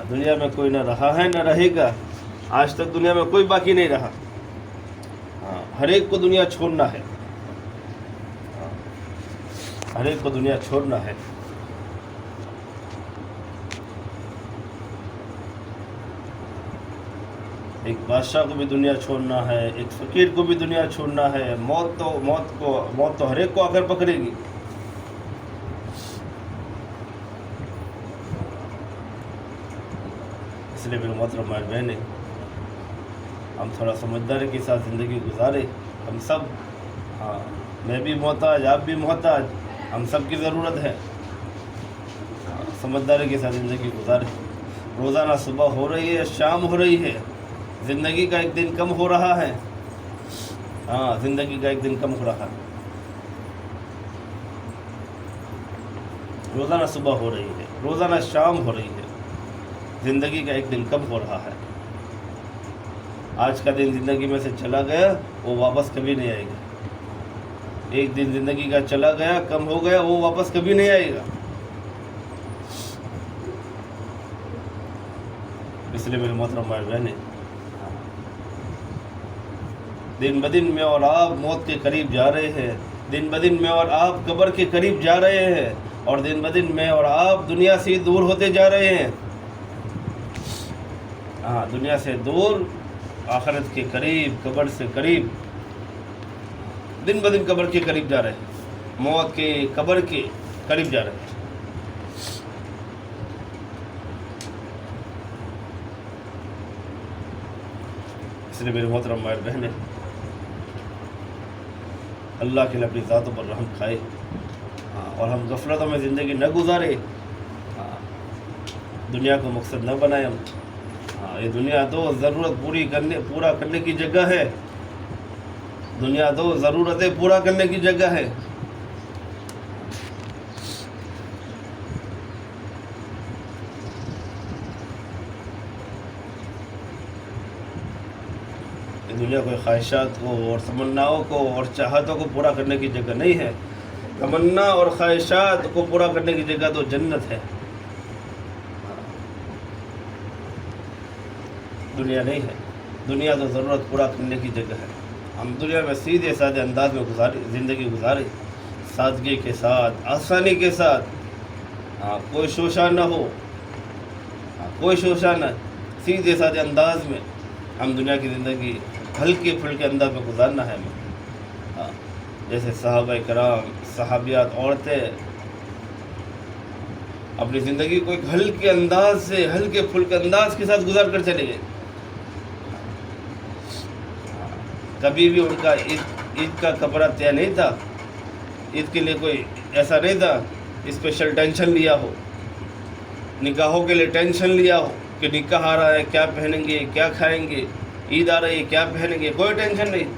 دنیا میں کوئی نہ رہا ہے نہ رہے گا. آج تک دنیا میں کوئی باقی نہیں رہا. ہر ایک کو دنیا چھوڑنا ہے. ہر ایک کو دنیا چھوڑنا ہے. ایک بادشاہ کو بھی دنیا چھوڑنا ہے, ایک فقیر کو بھی دنیا چھوڑنا ہے. موت تو ہر ایک کو آ کر پکڑے گی. اس لیے میرے محترم بھائی بہنیں, ہم تھوڑا سمجھداری کے ساتھ زندگی گزارے. ہم سب, میں بھی محتاج, آپ بھی محتاج, ہم سب کی ضرورت ہے. سمجھداری کے ساتھ زندگی گزارے. روزانہ صبح ہو رہی ہے, شام ہو رہی ہے, زندگی کا ایک دن کم ہو رہا ہے. زندگی کا ایک دن کم ہو رہا ہے. روزانہ صبح ہو رہی ہے, روزانہ شام ہو رہی ہے, زندگی کا ایک دن کم ہو رہا ہے. آج کا دن زندگی میں سے چلا گیا, وہ واپس کبھی نہیں آئے گا. ایک دن زندگی کا چلا گیا, کم ہو گیا, وہ واپس کبھی نہیں آئے گا. اس لیے میرے محترم بھائی بہنیں, دن بدن میں اور آپ موت کے قریب جا رہے ہیں. دن بدن میں اور آپ قبر کے قریب جا رہے ہیں, اور دن بدن میں اور آپ دنیا سے دور ہوتے جا رہے ہیں. دنیا سے دور, آخرت کے قریب, قبر سے قریب. دن بدن قبر کے قریب جا رہے ہیں, موت کے, قبر کے قریب جا رہے ہیں. اس لیے میرے محترم بھائی بہنیں, اللہ کے لیے اپنی ذاتوں پر رحم کھائے, اور ہم غفلتوں میں زندگی نہ گزارے. دنیا کو مقصد نہ بنائیں ہم. یہ دنیا تو ضرورت پورا کرنے کی جگہ ہے. دنیا تو ضرورتیں پورا کرنے کی جگہ ہے. دنیا کوئی خواہشات کو اور تمناؤں کو اور چاہتوں کو پورا کرنے کی جگہ نہیں ہے. تمنا اور خواہشات کو پورا کرنے کی جگہ تو جنت ہے, دنیا نہیں ہے. دنیا تو ضرورت پورا کرنے کی جگہ ہے. ہم دنیا میں سیدھے سادھے انداز میں زندگی گزارے, سادگی کے ساتھ, آسانی کے ساتھ. کوئی شوشہ نہ ہو, کوئی شوشہ نہ, سیدھے سادھے انداز میں ہم دنیا کی زندگی ہلکے پھلکے انداز میں گزارنا ہے ہمیں. جیسے صحابہ کرام, صحابیات, عورتیں اپنی زندگی کو ایک ہلکے انداز سے, ہلکے پھلکے انداز کے ساتھ گزار کر چلے گئے. کبھی بھی ان کا عید کا کپڑا طے نہیں تھا. عید کے لیے کوئی ایسا نہیں تھا اسپیشل ٹینشن لیا ہو, نکاحوں کے لیے ٹینشن لیا ہو کہ نکاح آ رہا ہے, کیا پہنیں گے, کیا کھائیں گے, عید آ رہی ہے, کیا پہنیں گے. کوئی ٹینشن نہیں.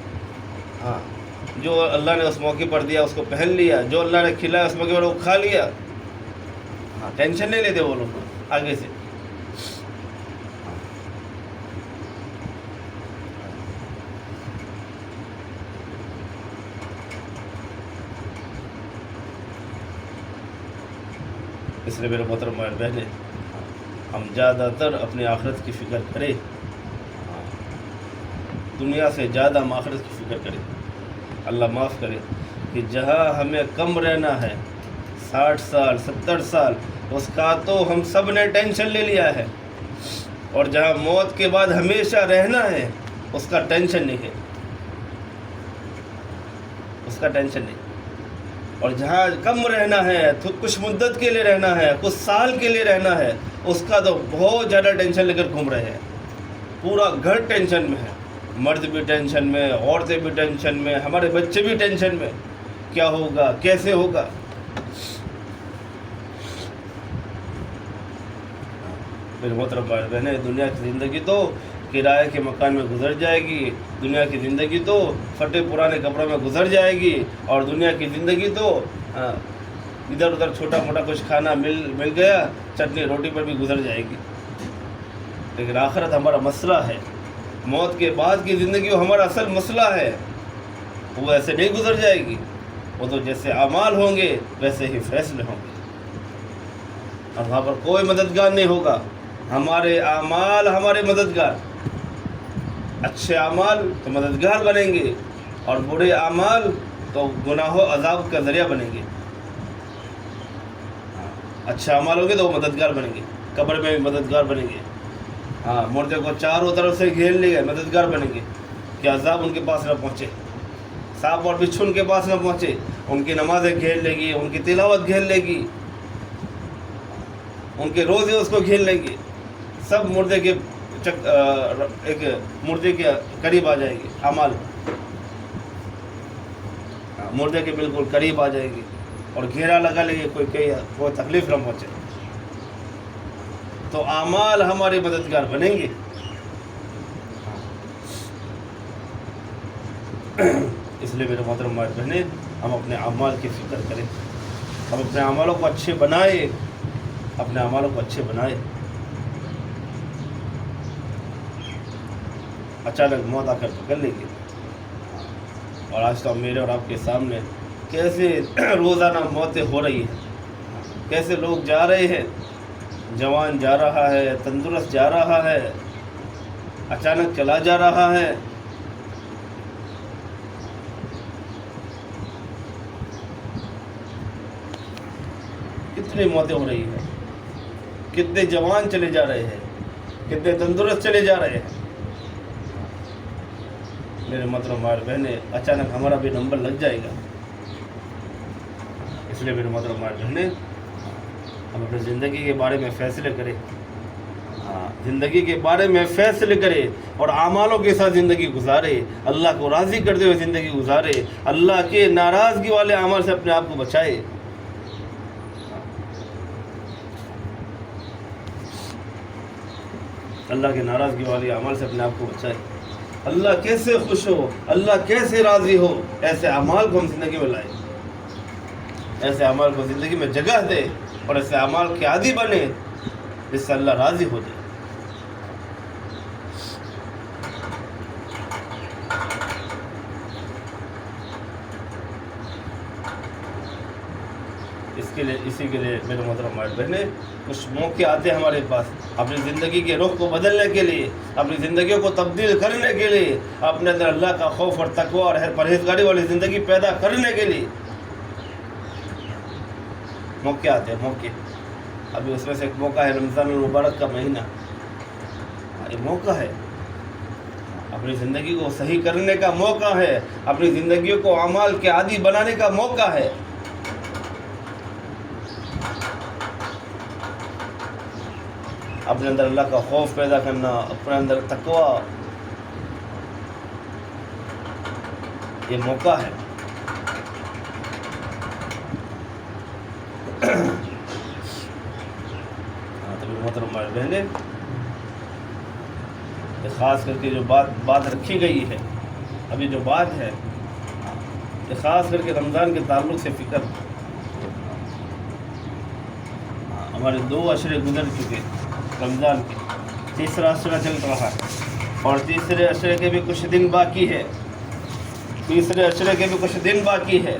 جو اللہ نے اس موقع پر دیا اس کو پہن لیا, جو اللہ نے کھلایا اس موقع پر وہ کھا لیا. ٹینشن نہیں لیتے وہ لوگ آگے سے. اس لیے میرے محترم بھائی بہنیں, ہم زیادہ تر اپنی آخرت کی فکر کریں. دنیا سے زیادہ ہم آخرت کی فکر کریں. اللہ معاف کرے کہ جہاں ہمیں کم رہنا ہے, 60 سال 70 سال, اس کا تو ہم سب نے ٹینشن لے لیا ہے. اور جہاں موت کے بعد ہمیشہ رہنا ہے, اس کا ٹینشن نہیں ہے, اس کا ٹینشن نہیں. اور جہاں کم رہنا ہے, کچھ مدت کے لیے رہنا ہے, کچھ سال کے لیے رہنا ہے, اس کا تو بہت زیادہ ٹینشن لے کر گھوم رہے ہیں. پورا گھر ٹینشن میں ہے, مرد بھی ٹینشن میں, عورتیں بھی ٹینشن میں, ہمارے بچے بھی ٹینشن میں, کیا ہوگا, کیسے ہوگا. میرے محترم بھائی بہنیں, دنیا کی زندگی تو کرائے کے مکان میں گزر جائے گی. دنیا کی زندگی تو پھٹے پرانے کپڑوں میں گزر جائے گی. اور دنیا کی زندگی تو ادھر ادھر چھوٹا موٹا کچھ کھانا مل گیا, چٹنی روٹی پر بھی گزر جائے گی. لیکن آخرت ہمارا مسئلہ ہے. موت کے بعد کی زندگی وہ ہمارا اصل مسئلہ ہے. وہ ایسے نہیں گزر جائے گی. وہ تو جیسے اعمال ہوں گے ویسے ہی فیصلے ہوں گے. اور وہاں پر کوئی مددگار نہیں ہوگا, ہمارے اعمال ہمارے مددگار، اچھے اعمال تو مددگار بنیں گے، اور برے اعمال تو گناہ و عذاب کا ذریعہ بنیں گے۔ اچھے اعمال ہوں گے تو وہ مددگار بنیں گے، قبر میں بھی مددگار بنیں گے۔ ہاں، مردے کو چاروں طرف سے گھیر لے گئے، مددگار بنیں گے کہ عذاب ان کے پاس نہ پہنچے، سانپ اور بچھو ان کے پاس نہ پہنچے، ان کی نمازیں گھیر لے گی، ان کی تلاوت گھیر لے گی، ان کے روزے اس کو گھیر لیں گے، سب مردے کے ایک مردے کے قریب آ جائے گی، اعمال مردے کے بالکل قریب آ جائے گی اور گھیرا لگا لے گی، کوئی تکلیف نہ پہنچے۔ تو اعمال ہمارے مددگار بنیں گے۔ اس لیے میرے محترم بھائی بہنیں، ہم اپنے اعمال کی فکر کریں، ہم اپنے اعمالوں کو اچھے بنائیں، اپنے اعمالوں کو اچھے بنائیں۔ اچانک موت آ کر پکڑ لے گی، اور آج تو میرے اور آپ کے سامنے کیسے روزانہ موتیں ہو رہی ہیں، کیسے لوگ جا رہے ہیں، جوان جا رہا ہے، تندرست جا رہا ہے، اچانک چلا جا رہا ہے۔ کتنی موتیں ہو رہی ہیں، کتنے جوان چلے جا رہے ہیں، کتنے تندرست چلے جا رہے ہیں۔ میرے محترم بھائی بہنیں، اچانک ہمارا بھی نمبر لگ جائے گا۔ اس لیے میرے محترم بھائی بہنیں، ہم اپنی زندگی کے بارے میں فیصلے کریں، زندگی کے بارے میں فیصلے کرے اور اعمالوں کے ساتھ زندگی گزارے، اللہ کو راضی کرتے ہوئے زندگی گزارے، اللہ کے ناراضگی والے اعمال سے اپنے آپ کو بچائے۔ اللہ کے ناراضگی والے اعمال سے اپنے آپ کو بچائے۔ اللہ کیسے خوش ہو، اللہ کیسے راضی ہو، ایسے اعمال کو ہم زندگی میں لائیں، ایسے اعمال کو زندگی میں جگہ دے، اور ایسے اعمال کے عادی بنے جس سے اللہ راضی ہو جائے۔ اسی کے لیے میرے محترم بھائی بہنیں، کچھ موقع آتے ہیں ہمارے پاس اپنی زندگی کے رخ کو بدلنے کے لیے، اپنی زندگیوں کو تبدیل کرنے کے لیے، اپنے اندر اللہ کا خوف اور تقوی اور پرہیزگاری والی زندگی پیدا کرنے کے لیے موقع آتے ہیں، موقع۔ ابھی اس میں سے ایک موقع ہے رمضان المبارک کا مہینہ، ایک موقع ہے، اپنی زندگی کو صحیح کرنے کا موقع ہے، اپنی زندگیوں کو اعمال کے عادی بنانے کا موقع ہے۔ اپنے اندر اللہ کا خوف پیدا کرنا، اپنے اندر تقوی، یہ موقع ہے۔ تو محترم بھائی بہنیں، خاص کر کے جو بات رکھی گئی ہے، ابھی جو بات ہے، یہ خاص کر کے رمضان کے تعلق سے فکر۔ ہمارے 2 عشرے گزر چکے رمضان کے، تیسرا عشرہ چل رہا ہے، اور تیسرے عشرے کے بھی کچھ دن باقی ہے، تیسرے عشرے کے بھی کچھ دن باقی ہے۔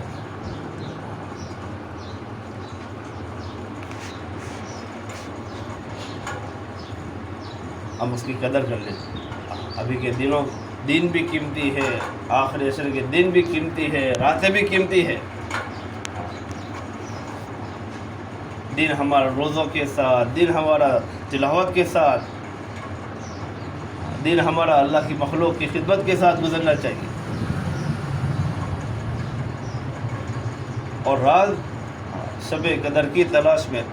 ہم اس کی قدر کر لیں۔ ابھی کے دن بھی قیمتی ہے، آخری عشر کے دن بھی قیمتی ہے، راتیں بھی قیمتی ہے۔ دن ہمارا روزوں کے ساتھ، دن ہمارا تلاوت کے ساتھ، دن ہمارا اللہ کی مخلوق کی خدمت کے ساتھ گزرنا چاہیے، اور رات شب قدر کی تلاش میں،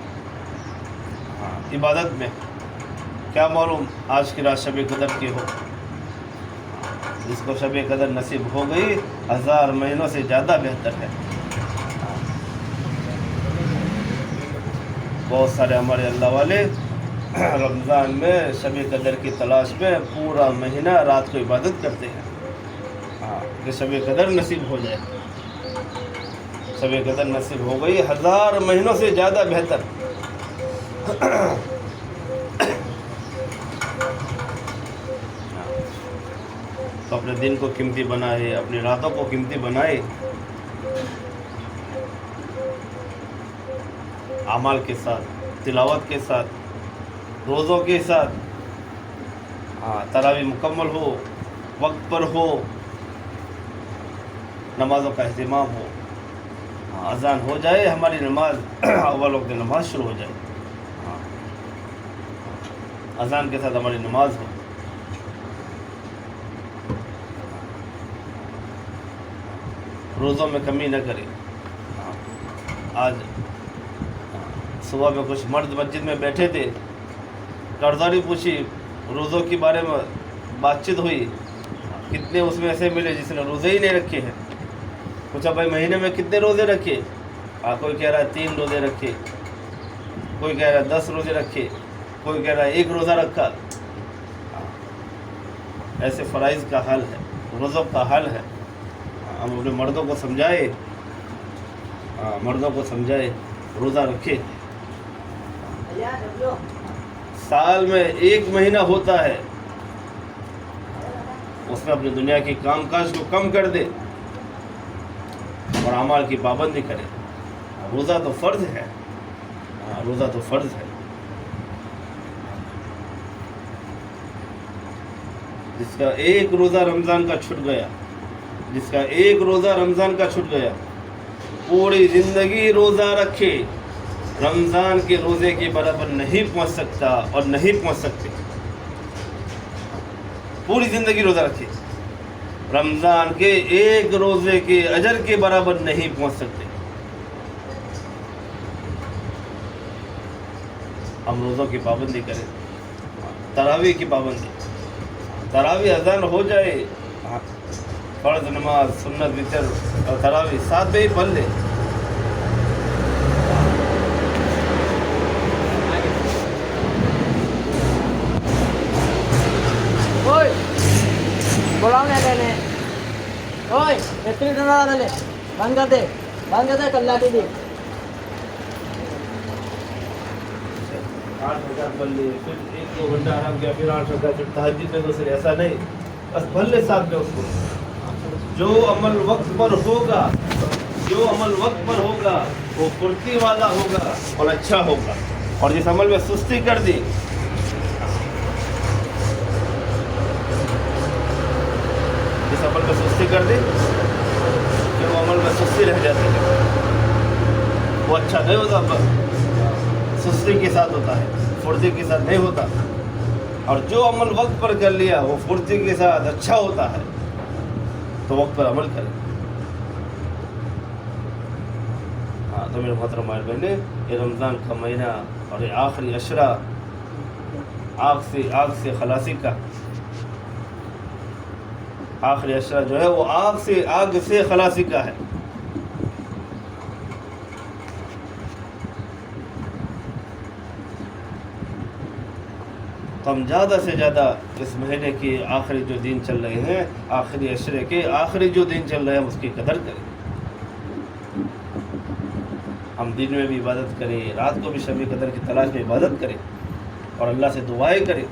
عبادت میں، کیا معلوم آج کی رات شب قدر کی ہو۔ جس کو شب قدر نصیب ہو گئی 1000 مہینوں سے زیادہ بہتر ہے۔ بہت سارے ہمارے اللہ والے رمضان میں شب قدر کی تلاش میں پورا مہینہ رات کو عبادت کرتے ہیں، کہ شب قدر نصیب ہو جائے۔ شب قدر نصیب ہو گئی 1000 مہینوں سے زیادہ بہتر۔ تو اپنے دن کو قیمتی بنائے، اپنی راتوں کو قیمتی بنائے، اعمال کے ساتھ، تلاوت کے ساتھ، روزوں کے ساتھ تراویح مکمل ہو، وقت پر ہو، نمازوں کا اہتمام ہو، اذان ہو جائے ہماری نماز اول وقت نماز شروع ہو جائے، اذان کے ساتھ ہماری نماز ہو۔ روزوں میں کمی نہ کرے۔ آج صبح میں کچھ مرد مسجد میں بیٹھے تھے، قرضداری پوچھی، روزوں کے بارے میں بات چیت ہوئی، کتنے اس میں ایسے ملے جس نے روزے ہی نہیں رکھے ہیں۔ پوچھا بھائی مہینے میں کتنے روزے رکھے؟ کوئی کہہ رہا ہے 3 روزے رکھے، کوئی کہہ رہا ہے 10 روزے رکھے، کوئی کہہ رہا ہے 1 روزہ رکھا۔ ایسے فرائض کا حل ہے، روزوں کا حل ہے۔ ہم اپنے مردوں کو سمجھائے روزہ رکھے۔ سال میں 1 مہینہ ہوتا ہے، اس میں اپنی دنیا کی کام کاج کو کم کر دے اور اعمال کی پابندی کرے۔ روزہ تو فرض ہے، روزہ تو فرض ہے۔ جس کا 1 روزہ رمضان کا چھٹ گیا، جس کا 1 روزہ رمضان کا چھٹ گیا، پوری زندگی روزہ رکھے، رمضان کے روزے کے برابر نہیں پہنچ سکتا اور نہیں پہنچ سکتے۔ پوری زندگی روزہ رکھے، رمضان کے 1 روزے کے اجر کے برابر نہیں پہنچ سکتے۔ ہم روزوں کی پابندی کریں، تراویح کی پابندی، تراویح اذان ہو جائے، فرض نماز، سنت وتر اور تراویح ساتھ میں ہی پڑھ لے۔ کل لاٹھی دی 8 رکعت پڑھ لے، پھر 1-2 گھنٹہ آرام کیا، پھر 8 رکعت، پھر تہجد میں دوسرے، ایسا نہیں، بس پڑھ لے ساتھ میں اس کو۔ جو عمل وقت پر ہوگا، جو عمل وقت پر ہوگا وہ پھرتی والا ہوگا اور اچھا ہوگا، اور جس عمل میں سستی کر دی، جس عمل میں سستی کر دی پھر وہ عمل میں سستی رہ جاتی ہے، وہ اچھا نہیں ہوتا، سستی کے ساتھ ہوتا ہے، پھرتی کے ساتھ نہیں ہوتا۔ اور جو عمل وقت پر کر لیا وہ پھرتی کے ساتھ اچھا ہوتا ہے، تو وقت پر عمل کریں۔ تو میرے محترم بھائی بہنیں، یہ رمضان کا مہینہ اور یہ آخری عشرہ آگ سے خلاصی کا، آخری عشرہ جو ہے وہ آگ سے خلاصی کا ہے۔ تو ہم زیادہ سے زیادہ اس مہینے کی آخری جو دن چل رہے ہیں، آخری عشرے کے آخری جو دن چل رہے ہیں، اس کی قدر کریں۔ ہم دن میں بھی عبادت کریں، رات کو بھی شب قدر کی تلاش میں عبادت کریں اور اللہ سے دعائیں کریں۔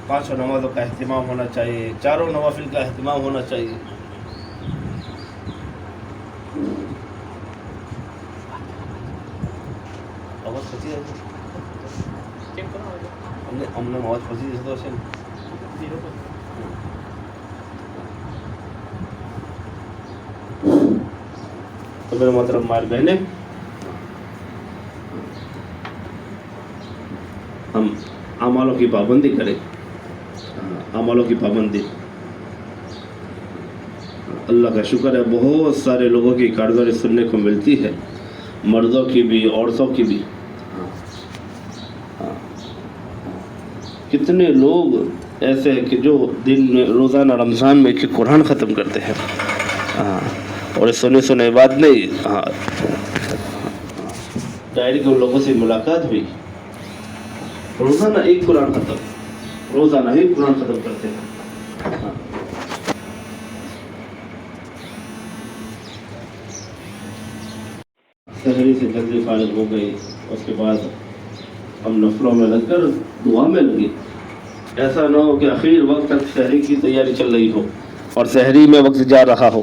5 نمازوں کا اہتمام ہونا چاہیے، 4 نوافل کا اہتمام ہونا چاہیے۔ آواز پھنسی ہے، ہم نے آواز پھنسی ہے تو میرے محترم بھائی بہنیں، ہم اعمالوں کی پابندی کریں، اعمالوں کی پابندی۔ اللہ کا شکر ہے، بہت سارے لوگوں کی کارگزاری سننے کو ملتی ہے، مردوں کی بھی عورتوں کی بھی۔ کتنے لوگ ایسے ہیں کہ جو دن میں روزانہ رمضان میں کہ قرآن ختم کرتے ہیں، اور سنے بات نہیں، ڈائری کے لوگوں سے ملاقات ہوئی، روزانہ ایک قرآن ختم، روزانہ ہی قرآن ختم کرتے ہیں۔ سحری سے جلدی فارغ ہو گئی، اس کے بعد ہم نفلوں میں لگ کر دعا میں لگے۔ ایسا نہ ہو کہ آخر وقت تک سحری کی تیاری چل رہی ہو اور سحری میں وقت جا رہا ہو۔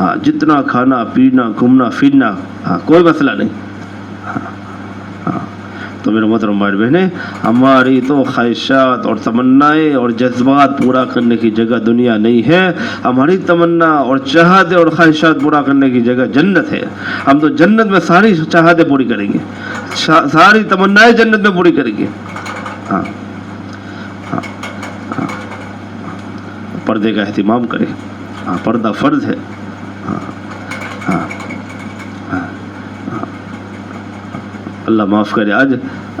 ہاں جتنا کھانا پینا گھومنا پھرنا ہاں کوئی مسئلہ نہیں. تو میرے محترم بھائی بہنیں ہماری تو خواہشات اور تمنائیں اور جذبات پورا کرنے کی جگہ دنیا نہیں ہے. ہماری تمنا اور چاہتیں اور خواہشات پورا کرنے کی جگہ جنت ہے. ہم تو جنت میں ساری چاہتیں پوری کریں گے, ساری تمنائیں جنت میں پوری کریں گے. ہاں ہاں ہاں پردے کا اہتمام کریں. ہاں پردہ فرض ہے. ہاں ہاں اللہ معاف کرے. آج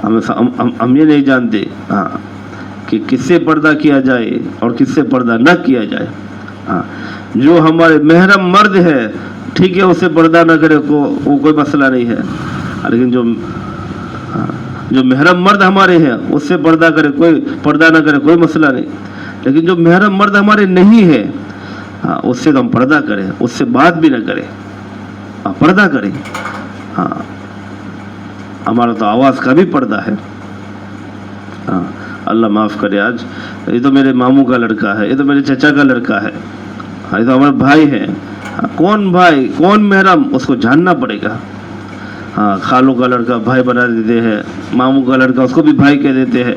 ہم یہ نہیں جانتے ہاں کہ کس سے پردہ کیا جائے اور کس سے پردہ نہ کیا جائے. ہاں جو ہمارے محرم مرد ہے ٹھیک ہے, اس سے پردہ نہ کرے وہ کوئی مسئلہ نہیں ہے. لیکن جو محرم مرد ہمارے ہیں اس سے پردہ کرے, کوئی پردہ نہ کرے کوئی مسئلہ نہیں. لیکن جو محرم مرد ہمارے نہیں ہے ہاں اس سے تو ہم پردہ کریں, اس سے بات بھی نہ کریں. ہاں پردہ کریں. ہاں ہمارا تو آواز کا بھی پردہ ہے. ہاں اللہ معاف کرے. آج یہ تو میرے ماموں کا لڑکا ہے, یہ تو میرے چچا کا لڑکا ہے, ہاں یہ تو ہمارے بھائی ہے. کون بھائی کون محرم اس کو جاننا پڑے گا. ہاں خالوں کا لڑکا بھائی بنا دیتے ہیں, ماموں کا لڑکا اس کو بھی بھائی کہہ دیتے ہیں.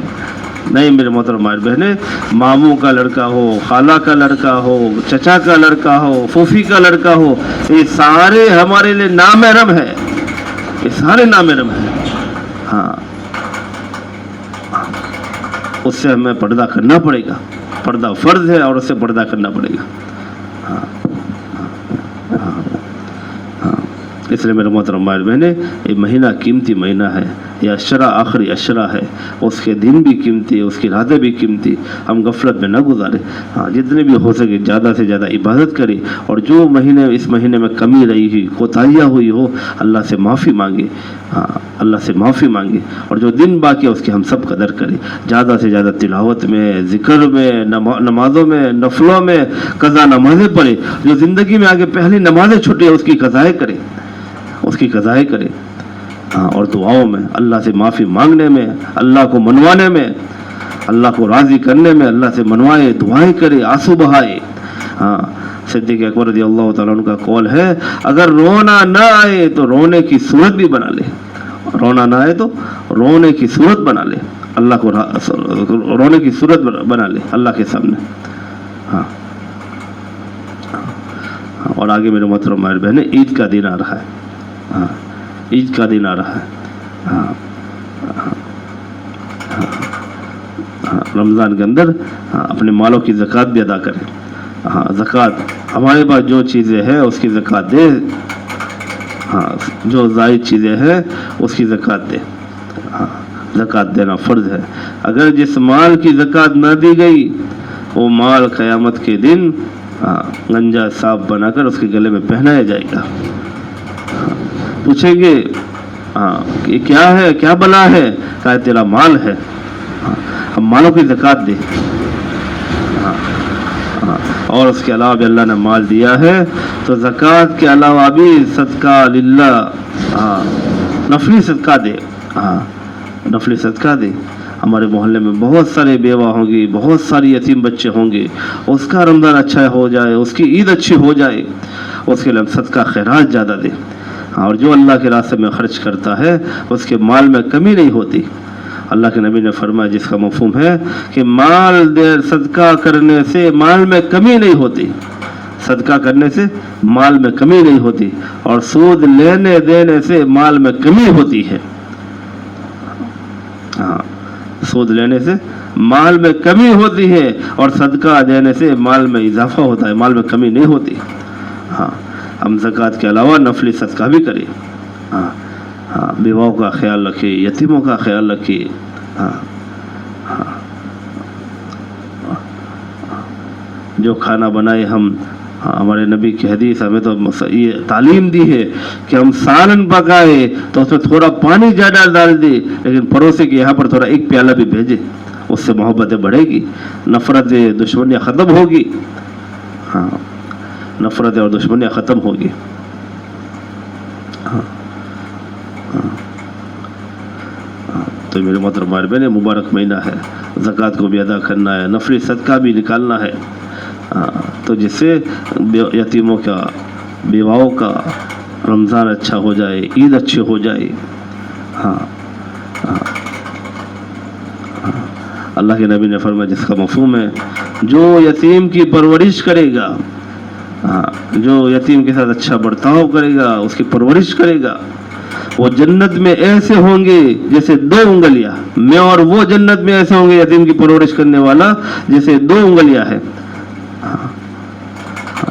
نہیں میرے محترم بھائی بہنیں, ماموں کا لڑکا ہو, خالہ کا لڑکا ہو, چچا کا لڑکا ہو, پھوپھی کا لڑکا ہو, یہ سارے ہمارے لیے نامحرم ہے. یہ سارے نامحرم ہیں. ہاں اس سے ہمیں پردہ کرنا پڑے گا. پردہ فرض ہے اور اس سے پردہ کرنا پڑے گا. ہاں ہاں ہاں اس لیے میرے محترم بھائی بہنیں یہ مہینہ قیمتی مہینہ ہے. یہ عشرہ آخری عشرہ ہے. اس کے دن بھی قیمتی, اس کی راتیں بھی قیمتی. ہم غفلت میں نہ گزارے. ہاں جتنے بھی ہو سکے زیادہ سے زیادہ عبادت کرے. اور جو اس مہینے میں کمی رہی ہوئی, کوتاہیاں ہوئی ہو, اللہ سے معافی مانگے. ہاں اللہ سے معافی مانگے. اور جو دن باقی ہے اس کی ہم سب قدر کریں. زیادہ سے زیادہ تلاوت میں, ذکر میں, نمازوں میں, نفلوں میں قضا نمازیں پڑھے. جو زندگی میں آگے پہلی نمازیں چھٹی ہے اس کی قضائیں کرے, اس کی قضائیں کرے. ہاں اور دعاؤں میں اللہ سے معافی مانگنے میں, اللہ کو منوانے میں, اللہ کو راضی کرنے میں اللہ سے منوائے, دعائیں کرے, آنسو بہائے. ہاں صدیق اکبر رضی اللہ تعالیٰ عنہ کا قول ہے اگر رونا نہ آئے تو رونے کی صورت بھی بنا لے. رونا نہ آئے تو رونے کی صورت بنا لے. اللہ کو رونے کی صورت بنا لے اللہ کے سامنے. ہاں اور آگے میرے محترم بھائی بہنیں عید کا دن آ رہا ہے. ہاں عید کا دن آ رہا ہے. ہاں رمضان کے اندر اپنے مالوں کی زکوٰۃ بھی ادا کریں. ہاں زکوٰۃ ہمارے پاس جو چیزیں ہیں اس کی زکوٰۃ دے. ہاں جو زائد چیزیں ہیں اس کی زکوٰۃ دے. ہاں زکوٰۃ دینا فرض ہے. اگر جس مال کی زکوٰۃ نہ دی گئی وہ مال قیامت کے دن گنجا صاف بنا کر اس کے گلے میں پہنایا جائے گا. پوچھیں گے ہاں یہ کیا ہے, کیا بلا ہے؟ کہا تیرا مال ہے. ہم مالوں کی زکوٰۃ دیں. اور اس کے علاوہ بھی اللہ نے مال دیا ہے تو زکوٰۃ کے علاوہ بھی صدقہ للہ, نفلی صدقہ دے. نفلی صدقہ دے. ہمارے محلے میں بہت سارے بیوہ ہوں گی, بہت ساری یتیم بچے ہوں گے, اس کا رمضان اچھا ہو جائے, اس کی عید اچھی ہو جائے, اس کے لیے ہم صدقہ خیرات زیادہ دیں. اور جو اللہ کے راستے میں خرچ کرتا ہے اس کے مال میں کمی نہیں ہوتی. اللہ کے نبی نے فرمایا جس کا مفہوم ہے کہ مال دے صدقہ کرنے سے مال میں کمی نہیں ہوتی. صدقہ کرنے سے مال میں کمی نہیں ہوتی اور سود لینے دینے سے مال میں کمی ہوتی ہے. ہاں سود لینے سے مال میں کمی ہوتی ہے اور صدقہ دینے سے مال میں اضافہ ہوتا ہے, مال میں کمی نہیں ہوتی. ہاں ہم زکوٰۃ کے علاوہ نفلی صدقہ بھی کریں. ہاں ہاں بیواؤں کا خیال رکھیں, یتیموں کا خیال رکھیں. ہاں ہاں جو کھانا بنائے ہم, ہمارے نبی کی حدیث ہمیں تو یہ تعلیم دی ہے کہ ہم سالن پکائے تو اس میں تھوڑا پانی زیادہ ڈال دے, لیکن پڑوسی کے یہاں پر تھوڑا ایک پیالہ بھی بھیجے. اس سے محبتیں بڑھے گی, نفرت دشمنیاں ختم ہوگی. ہاں نفرت اور دشمنیاں ختم ہوگی. ہاں تو میرے محترم بھائی بہن مبارک مہینہ ہے, زکوٰۃ کو بھی ادا کرنا ہے, نفلی صدقہ بھی نکالنا ہے. تو جس سے یتیموں کا بیواؤں کا رمضان اچھا ہو جائے، عید اچھی ہو جائے. ہاں اللہ کے نبی نے فرمایا جس کا مفہوم ہے جو یتیم کی پرورش کرے گا، جو یتیم کے ساتھ اچھا برتاؤ کرے گا، اس کی پرورش کرے گا، وہ جنت میں ایسے ہوں گے جیسے 2 انگلیاں. میں اور وہ جنت میں ایسے ہوں گے یتیم کی پرورش کرنے والا جیسے 2 انگلیاں ہیں.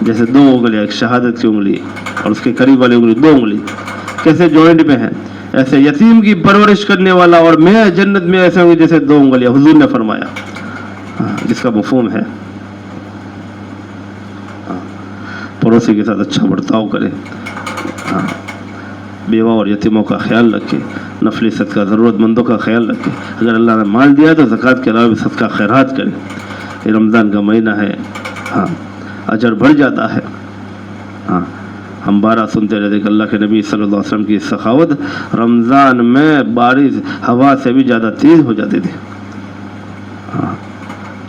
جیسے 2 انگلیاں، ایک شہادت کی انگلی اور اس کے قریب والی انگلی، 2 انگلی کیسے جوائنٹ میں ہیں، ایسے یتیم کی پرورش کرنے والا اور میں جنت میں ایسے ہوں گے جیسے 2 انگلیاں. حضور نے فرمایا جس کا مفہوم ہے پڑوسی کے ساتھ اچھا برتاؤ کرے، بیوہ اور یتیموں کا خیال رکھے، نفلی صدقہ ضرورت مندوں کا خیال رکھے. اگر اللہ نے مال دیا تو زکوٰۃ کے علاوہ بھی صدقہ خیرات کرے. یہ رمضان کا مہینہ ہے، اجر بڑھ جاتا ہے. ہم 12 سنتے رہتے کہ اللہ کے نبی صلی اللہ علیہ وسلم کی سخاوت رمضان میں بارش ہوا سے بھی زیادہ تیز ہو جاتی تھی،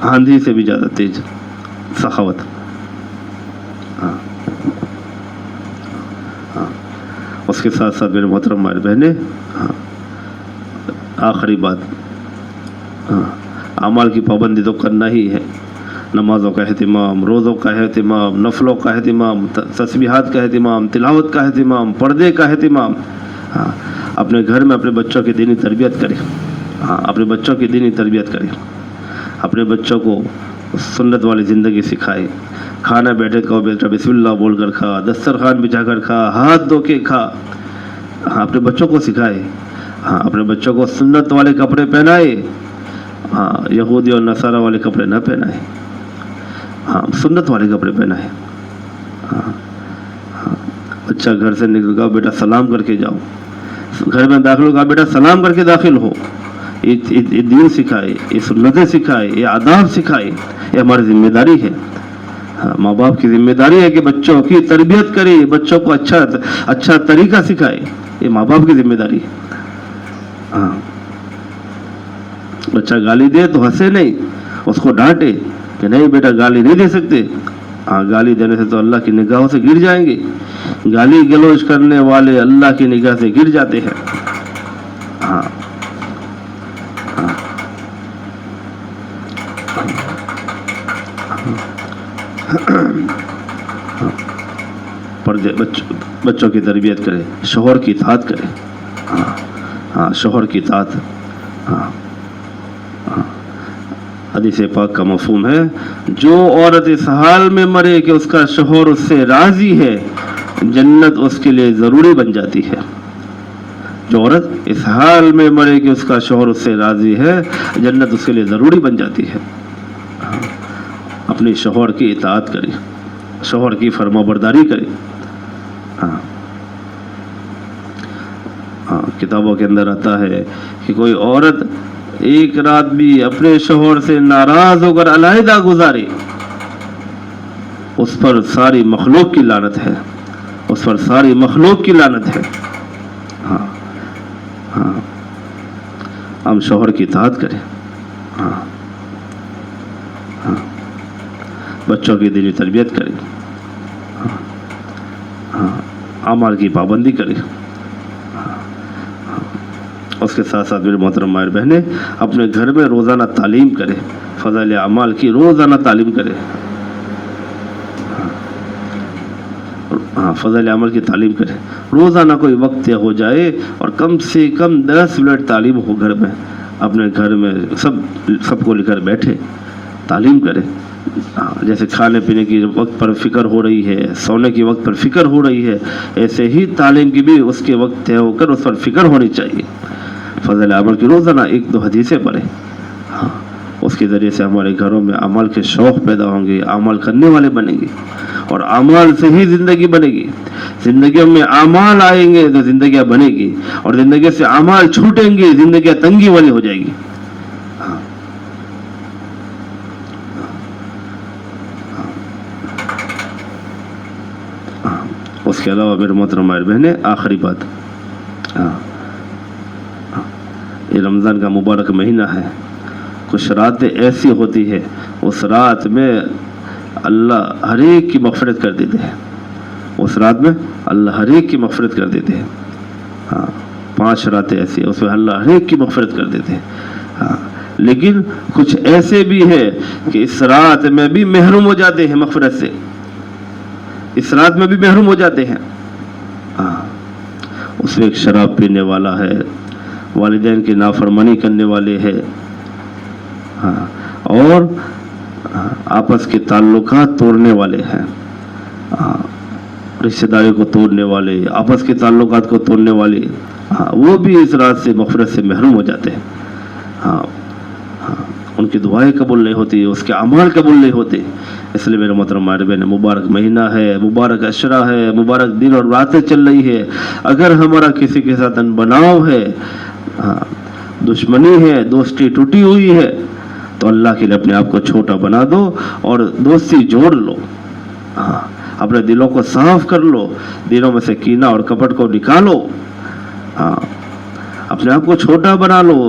آندھی سے بھی زیادہ تیز سخاوت. اس کے ساتھ ساتھ میرے محترم ہمارے بہنیں، آخری بات، اعمال کی پابندی تو کرنا ہی ہے. نمازوں کا اہتمام، روزوں کا اہتمام، نفلوں کا اہتمام، تسبیحات کا اہتمام، تلاوت کا اہتمام، پردے کا اہتمام. اپنے گھر میں اپنے بچوں کی دینی تربیت کریں. اپنے بچوں کی دینی تربیت کریں. اپنے بچوں کو سنت والی زندگی سکھائے. کھانا بیٹھے کھاؤ بیٹا بسم اللہ بول کر کھا، دسترخوان بچھا کر کھا، ہاتھ دھو کے کھا. اپنے بچوں کو سکھائے. اپنے بچوں کو سنت والے کپڑے پہنائے. یہودی اور نصارہ والے کپڑے نہ پہنائے. سنت والے کپڑے پہنائے. بچہ گھر سے نکل گا بیٹا سلام کر کے جاؤ. گھر میں داخل ہوگا بیٹا سلام کر کے داخل ہو. یہ دین سکھائے، یہ سنتیں سکھائے، یہ آداب سکھائے. یہ ہماری ذمہ داری ہے. ماں باپ کی ذمہ داری ہے کہ بچوں کی تربیت کرے، بچوں کو اچھا طریقہ سکھائے. یہ ماں باپ کی ذمہ داری ہے. بچہ گالی دے تو ہنسے نہیں، اس کو ڈانٹے کہ نہیں بیٹا گالی نہیں دے سکتے. گالی دینے سے تو اللہ کی نگاہوں سے گر جائیں گے. گالی گلوچ کرنے والے اللہ کی نگاہ سے گر جاتے ہیں. پردے بچوں کی تربیت کرے، شوہر کی اطاعت کرے. شوہر کی اطاعت. حدیث پاک کا مفہوم ہے جو عورت اس حال میں مرے کہ اس کا شوہر اس سے راضی ہے، جنت اس کے لیے ضروری بن جاتی ہے. جو عورت اس حال میں مرے کہ اس کا شوہر اس سے راضی ہے، جنت اس کے لیے ضروری بن جاتی ہے. اپنی شوہر کی اطاعت کرے، شوہر کی فرما برداری کرے. کتابوں کے اندر آتا ہے کہ کوئی عورت ایک رات بھی اپنے شوہر سے ناراض ہو کر علیحدہ گزارے، اس پر ساری مخلوق کی لعنت ہے. اس پر ساری مخلوق کی لعنت ہے. ہم شوہر کی اطاعت کریں. بچوں کی دینی تربیت کریں. اعمال کی پابندی کریں. اس کے ساتھ ساتھ میرے محترم مائر بہنیں اپنے گھر میں روزانہ تعلیم کریں. فضائل اعمال کی روزانہ تعلیم کریں. فضائل عمل کی تعلیم کریں. روزانہ کوئی وقت ہو جائے اور کم سے کم 10 منٹ تعلیم ہو گھر میں. اپنے گھر میں سب کو لے کر بیٹھے تعلیم کریں. جیسے کھانے پینے کی وقت پر فکر ہو رہی ہے، سونے کی وقت پر فکر ہو رہی ہے، ایسے ہی تعلیم کی بھی اس کے وقت طے ہو کر اس پر فکر ہونی چاہیے. فضل عمل کی روزانہ 1-2 حدیثیں پڑھیں. اس کے ذریعے سے ہمارے گھروں میں عمل کے شوق پیدا ہوں گے، عمل کرنے والے بنیں گے اور اعمال سے ہی زندگی بنے گی. زندگیوں میں اعمال آئیں گے تو زندگیاں بنے گی، اور زندگی سے اعمال چھوٹیں گے زندگیاں تنگی والی ہو جائے گی. اس کے علاوہ میرے محترم بھائی بہنیں آخری بات، یہ رمضان کا مبارک مہینہ ہے. کچھ راتیں ایسی ہوتی ہے اس رات میں اللہ ہر ایک کی مغفرت کر دیتے ہیں. اس رات میں اللہ ہر ایک کی مغفرت کر دیتے ہیں. ہاں 5 راتیں ایسی ہیں اس میں اللہ ہر ایک کی مغفرت کر دیتے ہیں. ہاں لیکن کچھ ایسے بھی ہیں کہ اس رات میں بھی محروم ہو جاتے ہیں مغفرت سے, اس رات میں بھی محروم ہو جاتے ہیں. ہاں اس میں ایک شراب پینے والا ہے, والدین کی نافرمانی کرنے والے ہیں, ہاں اور آپس کے تعلقات توڑنے والے ہیں, رشتہ داری کو توڑنے والے, آپس کے تعلقات کو توڑنے والے, وہ بھی اس رات سے مغفرت سے محروم ہو جاتے ہیں. ہاں ان کی دعائیں قبول نہیں ہوتی, اس کے اعمال قبول نہیں ہوتے. اس لیے میرے محترم مائر بہن, مبارک مہینہ ہے, مبارک عشرہ ہے, مبارک دن اور راتیں چل رہی ہے. اگر ہمارا کسی کے ساتھ انبناؤ ہے, دشمنی ہے, دوستی ٹوٹی ہوئی ہے, تو اللہ کے لیے اپنے آپ کو چھوٹا بنا دو اور دوستی جوڑ لو. اپنے دلوں کو صاف کر لو, دلوں میں سے کینہ اور کپٹ کو نکالو. اپنے آپ کو چھوٹا بنا لو,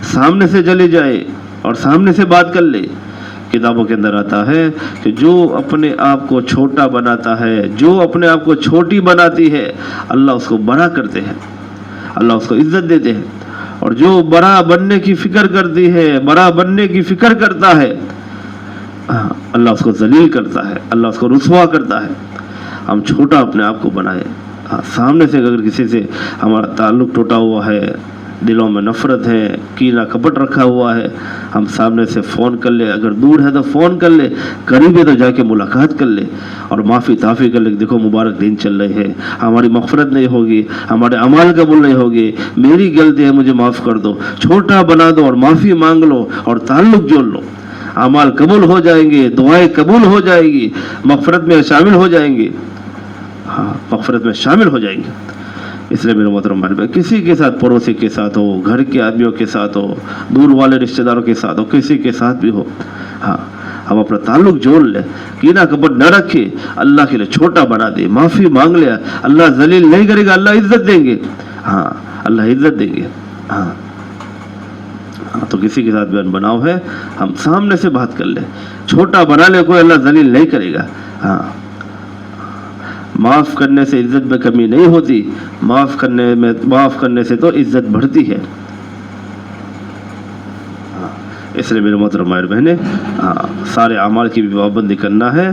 سامنے سے چلے جائے اور سامنے سے بات کر لے. کتابوں کے اندر آتا ہے کہ جو اپنے آپ کو چھوٹا بناتا ہے, جو اپنے آپ کو چھوٹی بناتی ہے, اللہ اس کو بڑا کرتے ہیں, اللہ اس کو عزت دیتے ہیں. اور جو بڑا بننے کی فکر کرتی ہے, بڑا بننے کی فکر کرتا ہے, اللہ اس کو ذلیل کرتا ہے, اللہ اس کو رسوا کرتا ہے. ہم چھوٹا اپنے آپ کو بنائے. سامنے سے اگر کسی سے ہمارا تعلق ٹوٹا ہوا ہے, دلوں میں نفرت ہے, کینہ کپٹ رکھا ہوا ہے, ہم سامنے سے فون کر لے, اگر دور ہے تو فون کر لے, قریب ہے تو جا کے ملاقات کر لے اور معافی تعافی کر لے. دیکھو مبارک دن چل رہے ہیں, ہماری مغفرت نہیں ہوگی, ہمارے اعمال قبول نہیں ہوگی, میری غلطی ہے, مجھے معاف کر دو. چھوٹا بنا دو اور معافی مانگ لو اور تعلق جوڑ لو. اعمال قبول ہو جائیں گے, دعائیں قبول ہو جائیں گی, مغفرت میں شامل ہو جائیں گے. مغفرت میں شامل ہو جائیں گے. اس لیے میرے محترم بھائی, کسی کے ساتھ, پڑوسی کے ساتھ ہو, گھر کے آدمیوں کے ساتھ ہو, دور والے رشتہ داروں کے ساتھ ہو, کسی کے ساتھ بھی ہو, ہم اپنا تعلق جوڑ لیں, کینہ کپٹ نہ رکھے, اللہ کے لیے چھوٹا بنا دے, معافی مانگ لے. اللہ ذلیل نہیں کرے گا, اللہ عزت دیں گے. اللہ عزت دیں گے. تو کسی کے ساتھ بھی بناؤ ہے, ہم سامنے سے بات کر لیں, چھوٹا بنا لے کوئی, اللہ ذلیل نہیں کرے گا. معاف کرنے سے عزت میں کمی نہیں ہوتی, معاف کرنے سے تو عزت بڑھتی ہے. اس لیے میرے محترم مائر بہنیں, سارے اعمال کی بھی پابندی کرنا ہے.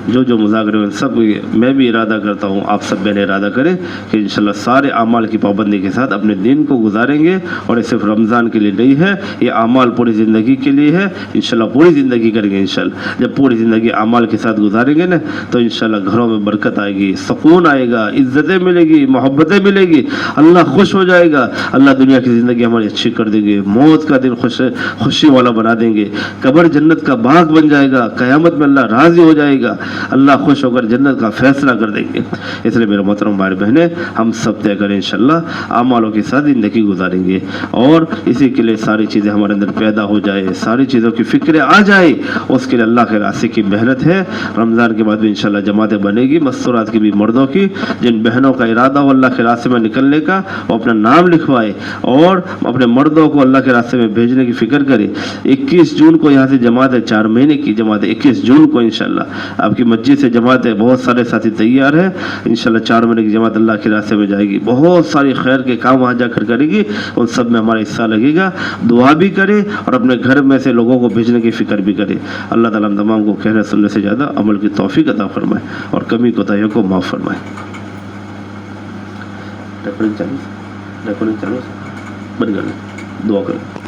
جو مذاکرے ہیں سب میں بھی ارادہ کرتا ہوں, آپ سب میں نے ارادہ کرے کہ انشاءاللہ سارے اعمال کی پابندی کے ساتھ اپنے دین کو گزاریں گے. اور یہ صرف رمضان کے لیے نہیں ہے, یہ اعمال پوری زندگی کے لیے ہے. انشاءاللہ پوری زندگی کریں گے. انشاءاللہ جب پوری زندگی اعمال کے ساتھ گزاریں گے نا, تو انشاءاللہ گھروں میں برکت آئے گی, سکون آئے گا, عزتیں ملے گی, محبتیں ملے گی, اللہ خوش ہو جائے گا. اللہ دنیا کی زندگی ہماری اچھی کر دیں گے, موت کا دن خوشی والا بنا دیں گے, قبر جنت کا باغ بن جائے گا, قیامت میں اللہ راضی ہو جائے گا, اللہ خوش ہو کر جنت کا فیصلہ کر دیں گے. اس لیے میرے محترم بھائی بہنیں, ہم سب طے کریں انشاءاللہ اعمالوں کے ساتھ زندگی گزاریں گے. اور اسی کے لیے ساری چیزیں ہمارے اندر پیدا ہو جائے, ساری چیزوں کی فکریں آ جائے, اس کے لیے اللہ کے راستے کی محنت ہے. رمضان کے بعد بھی انشاءاللہ جماعتیں بنے گی, مستورات کی بھی, مردوں کی, جن بہنوں کا ارادہ ہو اللہ کے راستے میں نکلنے کا, وہ اپنا نام لکھوائے اور اپنے مردوں کو اللہ کے راستے میں بھیجنے کی فکر کرے. 21 جون کو یہاں سے جماعت ہے, 4 مہینے کی جماعت ہے. 21 جون کو انشاءاللہ آپ کی مسجد سے جماعت ہے, بہت سارے ساتھی تیار ہیں. انشاءاللہ 4 مہینے کی جماعت اللہ کے راستے میں جائے گی, بہت ساری خیر کے کام وہاں جا کر کرے گی. ان سب میں ہمارا حصہ لگے گا. دعا بھی کرے اور اپنے گھر میں سے لوگوں کو بھیجنے کی فکر بھی کرے. اللہ تعالیٰ ہم تمام کو کہنے سننے سے زیادہ عمل کی توفیق عطا فرمائے اور کمی کوتاہیوں کو معاف فرمائے. ریکارڈنگ چالو بند کر لیں, دعا کریں.